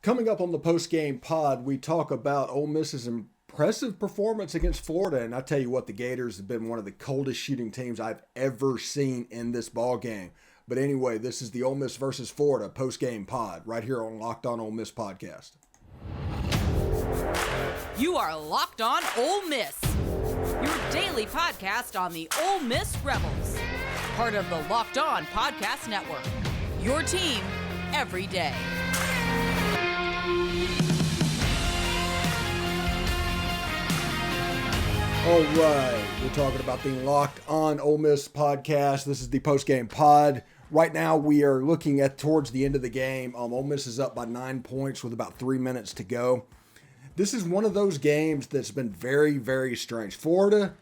Coming up on the post-game pod, we talk about Ole Miss's impressive performance against Florida. And I tell you what, the Gators have been one of the coldest shooting teams I've ever seen in this ball game. But anyway, this is the Ole Miss versus Florida post-game pod right here on Locked On Ole Miss podcast. You are Locked On Ole Miss, your daily podcast on the Ole Miss Rebels. Part of the Locked On Podcast Network, your team every day. All right, we're talking about the Locked On Ole Miss podcast. This is the post-game pod. Right now, we are looking at towards the end of the game. Ole Miss is up by 9 points with about 3 minutes to go. This is one of those games that's been very, very strange. Florida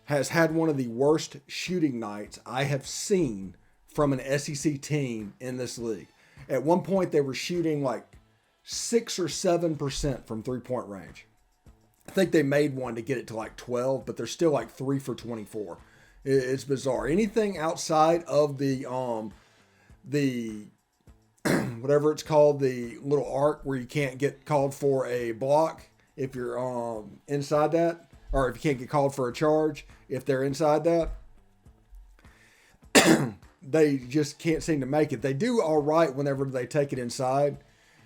has had one of the worst shooting nights I have seen from an SEC team in this league. At one point, they were shooting like 6 or 7% from three-point range. I think they made one to get it to like 12, but they're still like 3 for 24. It's bizarre. Anything outside of the whatever it's called, the little arc where you can't get called for a block if you're inside that, or if you can't get called for a charge if they're inside that, they just can't seem to make it. They do all right whenever they take it inside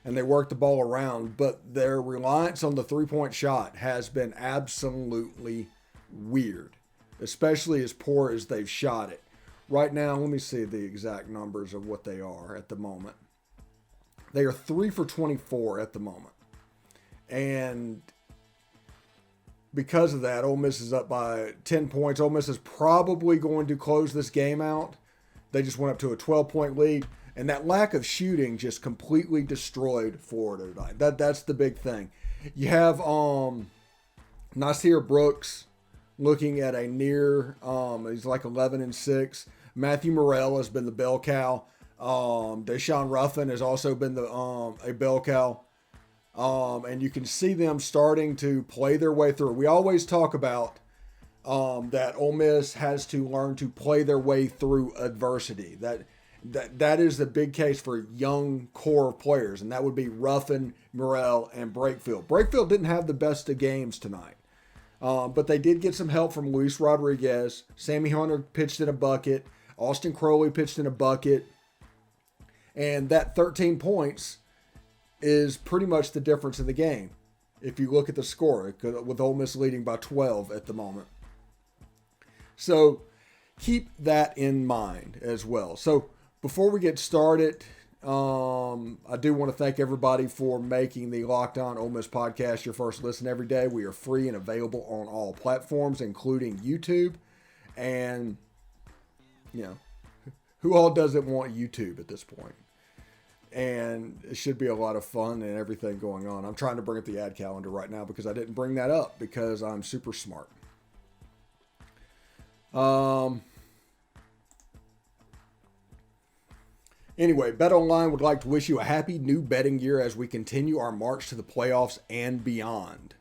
and they work the ball around, but their reliance on the three-point shot has been absolutely weird, especially as poor as they've shot it. Right now, let me see the exact numbers of what they are at the moment. They are 3 for 24 at the moment. And because of that, Ole Miss is up by 10 points. Ole Miss is probably going to close this game out. They just went up to a 12-point lead. And that lack of shooting just completely destroyed Florida tonight. That's the big thing. You have Nasir Brooks looking at a near, he's like 11-6. Matthew Morrell has been the bell cow. Deshaun Ruffin has also been a bell cow. And you can see them starting to play their way through. We always talk about that Ole Miss has to learn to play their way through adversity. That is the big case for young core players, and that would be Ruffin, Morrell, and Brakefield. Brakefield didn't have the best of games tonight, but they did get some help from Luis Rodriguez. Sammy Hunter pitched in a bucket. Austin Crowley pitched in a bucket. And that 13 points is pretty much the difference in the game if you look at the score, with Ole Miss leading by 12 at the moment. So keep that in mind as well. So before we get started, I do want to thank everybody for making the Locked On Ole Miss podcast your first listen every day. We are free and available on all platforms, including YouTube. And, you know, who all doesn't want YouTube at this point? And it should be a lot of fun and everything going on. I'm trying to bring up the ad calendar right now because I didn't bring that up because I'm super smart. Anyway, BetOnline would like to wish you a happy new betting year as we continue our march to the playoffs and beyond.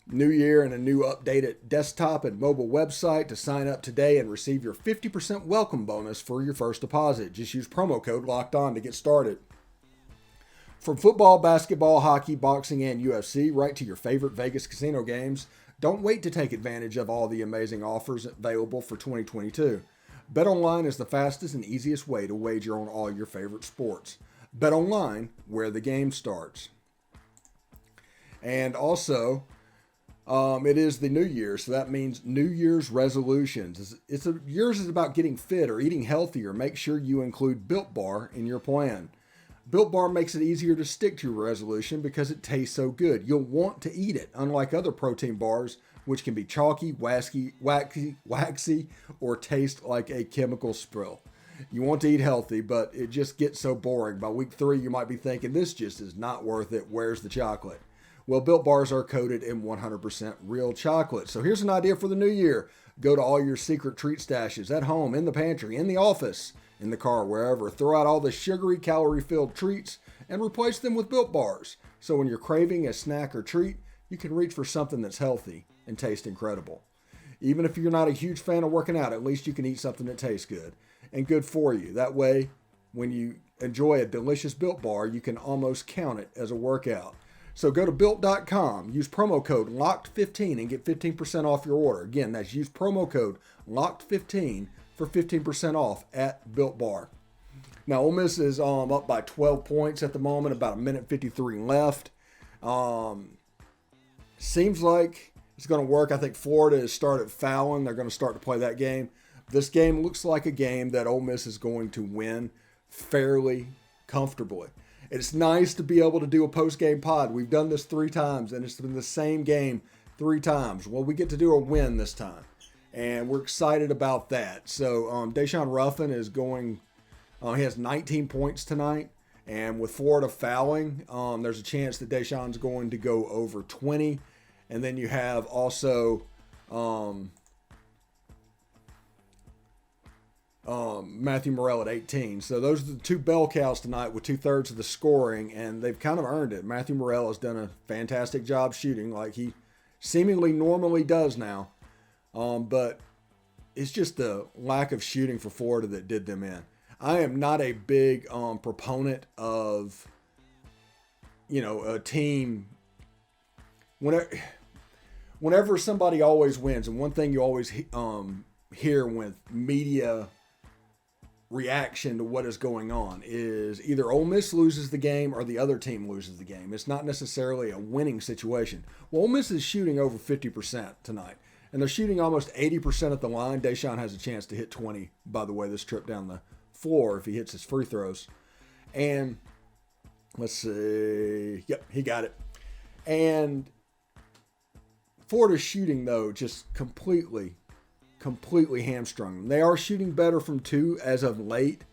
New year and a new updated desktop and mobile website to sign up today and receive your 50% welcome bonus for your first deposit. Just use promo code LOCKEDON to get started. From football, basketball, hockey, boxing, and UFC, right to your favorite Vegas casino games, don't wait to take advantage of all the amazing offers available for 2022. BetOnline is the fastest and easiest way to wager on all your favorite sports. BetOnline, where the game starts. And also, it is the new year, so that means New Year's resolutions. Yours is about getting fit or eating healthier. Make sure you include Built Bar in your plan. Built Bar makes it easier to stick to your resolution because it tastes so good. You'll want to eat it, unlike other protein bars, which can be chalky, waxy, or taste like a chemical spill. You want to eat healthy, but it just gets so boring. By week 3, you might be thinking, this just is not worth it. Where's the chocolate? Well, Built Bars are coated in 100% real chocolate. So here's an idea for the new year. Go to all your secret treat stashes at home, in the pantry, in the office, in the car, wherever. Throw out all the sugary, calorie-filled treats and replace them with Built Bars. So when you're craving a snack or treat, you can reach for something that's healthy and taste incredible. Even if you're not a huge fan of working out, at least you can eat something that tastes good and good for you. That way, when you enjoy a delicious Built Bar, you can almost count it as a workout. So go to Built.com, use promo code LOCKED15 and get 15% off your order. Again, that's use promo code LOCKED15 for 15% off at Built Bar. Now, Ole Miss is up by 12 points at the moment, about a minute 53 left. Seems like it's going to work. I think Florida has started fouling. They're going to start to play that game. This game looks like a game that Ole Miss is going to win fairly comfortably. It's nice to be able to do a post-game pod. We've done this 3 times, and it's been the same game 3 times. Well, we get to do a win this time, and we're excited about that. So Deshaun Ruffin is going he has 19 points tonight, and with Florida fouling, there's a chance that Deshaun's going to go over 20. And then you have also Matthew Morrell at 18. So those are the 2 bell cows tonight with 2/3 of the scoring, and they've kind of earned it. Matthew Morrell has done a fantastic job shooting like he seemingly normally does now. But it's just the lack of shooting for Florida that did them in. I am not a big proponent of, a team. Whenever somebody always wins, and one thing you always hear with media reaction to what is going on is either Ole Miss loses the game or the other team loses the game. It's not necessarily a winning situation. Well, Ole Miss is shooting over 50% tonight, and they're shooting almost 80% at the line. Deshaun has a chance to hit 20, by the way, this trip down the floor if he hits his free throws. And let's see. Yep, he got it. And Florida's shooting, though, just completely hamstrung them. They are shooting better from 2 as of late,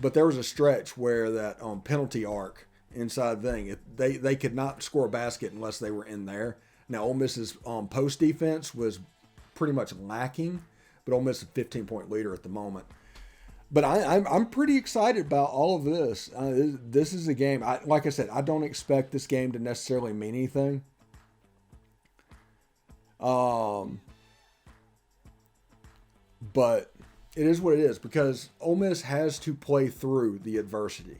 but there was a stretch where that penalty arc inside thing, they could not score a basket unless they were in there. Now, Ole Miss's post defense was pretty much lacking, but Ole Miss is a 15-point leader at the moment. But I'm pretty excited about all of this. This is a game. Like I said, I don't expect this game to necessarily mean anything. But it is what it is because Ole Miss has to play through the adversity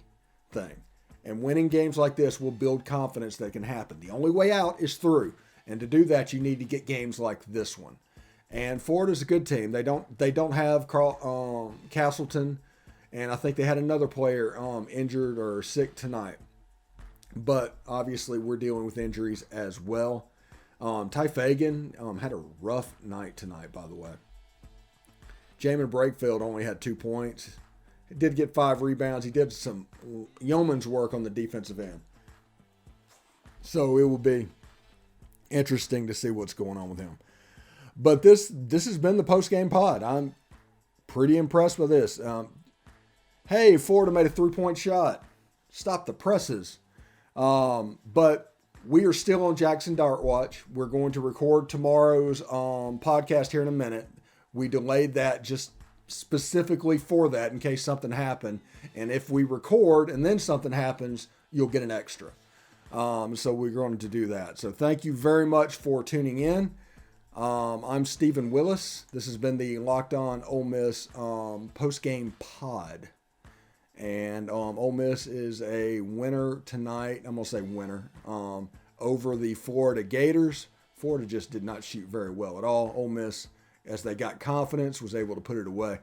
thing. And winning games like this will build confidence that can happen. The only way out is through. And to do that, you need to get games like this one. And Florida's a good team. They don't have Castleton, and I think they had another player injured or sick tonight. But obviously, we're dealing with injuries as well. Ty Fagan had a rough night tonight, by the way. Jamin Brakefield only had 2 points. He did get 5 rebounds. He did some yeoman's work on the defensive end. So it will be interesting to see what's going on with him. But this has been the post-game pod. I'm pretty impressed with this. Hey, Florida made a 3-point shot. Stop the presses. But we are still on Jackson Dart Watch. We're going to record tomorrow's podcast here in a minute. We delayed that just specifically for that in case something happened. And if we record and then something happens, you'll get an extra. So we're going to do that. So thank you very much for tuning in. I'm Stephen Willis. This has been the Locked On Ole Miss post-game pod. And Ole Miss is a winner tonight. I'm going to say winner over the Florida Gators. Florida just did not shoot very well at all. Ole Miss, as they got confidence, was able to put it away.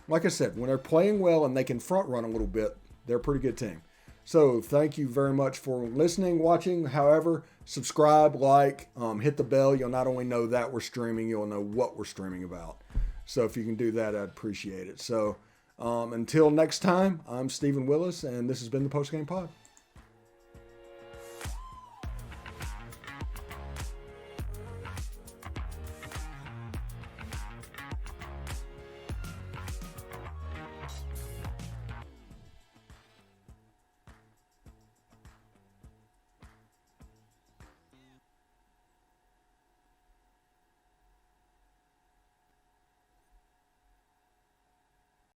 Like I said, when they're playing well and they can front run a little bit, they're a pretty good team. So thank you very much for listening, watching. However, subscribe, like, hit the bell. You'll not only know that we're streaming, you'll know what we're streaming about. So if you can do that, I'd appreciate it. So until next time, I'm Stephen Willis, and this has been the Postgame Pod.